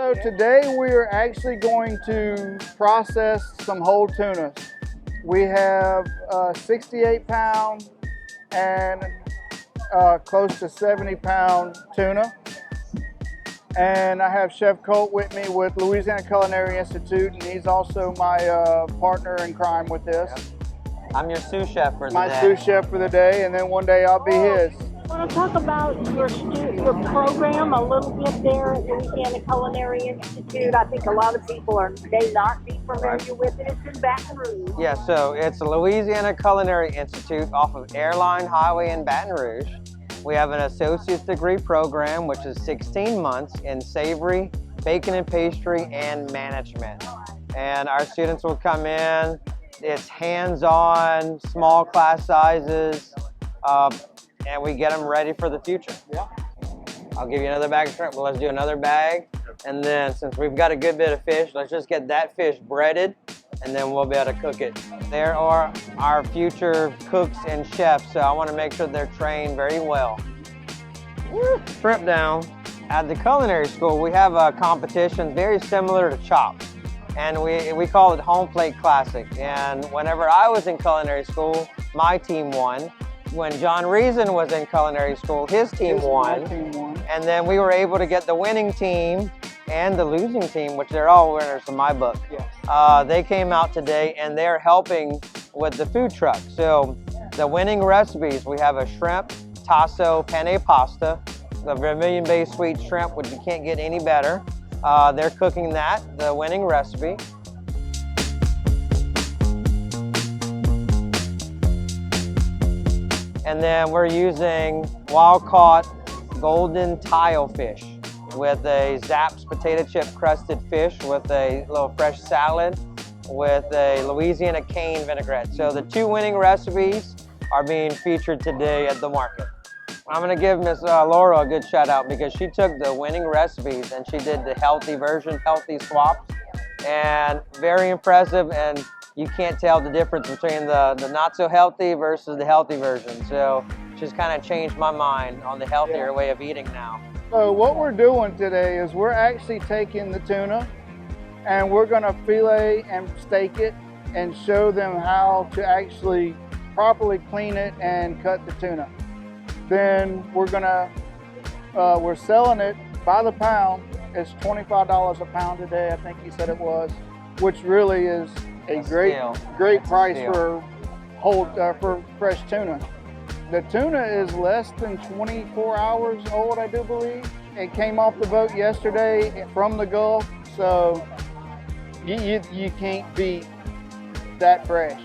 So today we are actually going to process some whole tunas. We have 68-pound and close to 70-pound tuna. And I have Chef Colt with me with Louisiana Culinary Institute, and he's also my partner in crime with this. I'm your sous chef for the day. My sous chef for the day, and then one day I'll be his. I want to talk about your program a little bit there at Louisiana Culinary Institute. I think a lot of people may not be familiar with it. It's in Baton Rouge. Yeah, so it's the Louisiana Culinary Institute off of Airline Highway in Baton Rouge. We have an associate's degree program, which is 16 months in savory, bacon and pastry, and management. And our students will come in. It's hands-on, small class sizes, and we get them ready for the future. Yeah. I'll give you another bag of shrimp. Well, let's do another bag. And then since we've got a good bit of fish, let's just get that fish breaded, and then we'll be able to cook it. There are our future cooks and chefs, so I want to make sure they're trained very well. Shrimp down. At the culinary school, we have a competition very similar to Chops, and we call it Home Plate Classic. And whenever I was in culinary school, my team won. When John Reason was in culinary school, his team won. And then we were able to get the winning team and the losing team, which they're all winners in my book. Yes. They came out today and they're helping with the food truck. So the winning recipes, we have a shrimp tasso penne pasta, the vermilion-based sweet shrimp, which you can't get any better. They're cooking that, the winning recipe. And then we're using wild-caught golden tile fish with a Zapp's potato chip crusted fish with a little fresh salad with a Louisiana cane vinaigrette. So the two winning recipes are being featured today at the market. I'm gonna give Miss Laura a good shout out because she took the winning recipes and she did the healthy version, healthy swaps, and very impressive. And you can't tell the difference between the not so healthy versus the healthy version. So she's kind of changed my mind on the healthier way of eating now. So what we're doing today is we're actually taking the tuna and we're gonna fillet and steak it and show them how to actually properly clean it and cut the tuna. Then we're selling it by the pound. It's $25 a pound today, I think he said it was, which really is a great price for for fresh tuna. The tuna is less than 24 hours old, I do believe. It came off the boat yesterday from the Gulf, so you can't beat that fresh.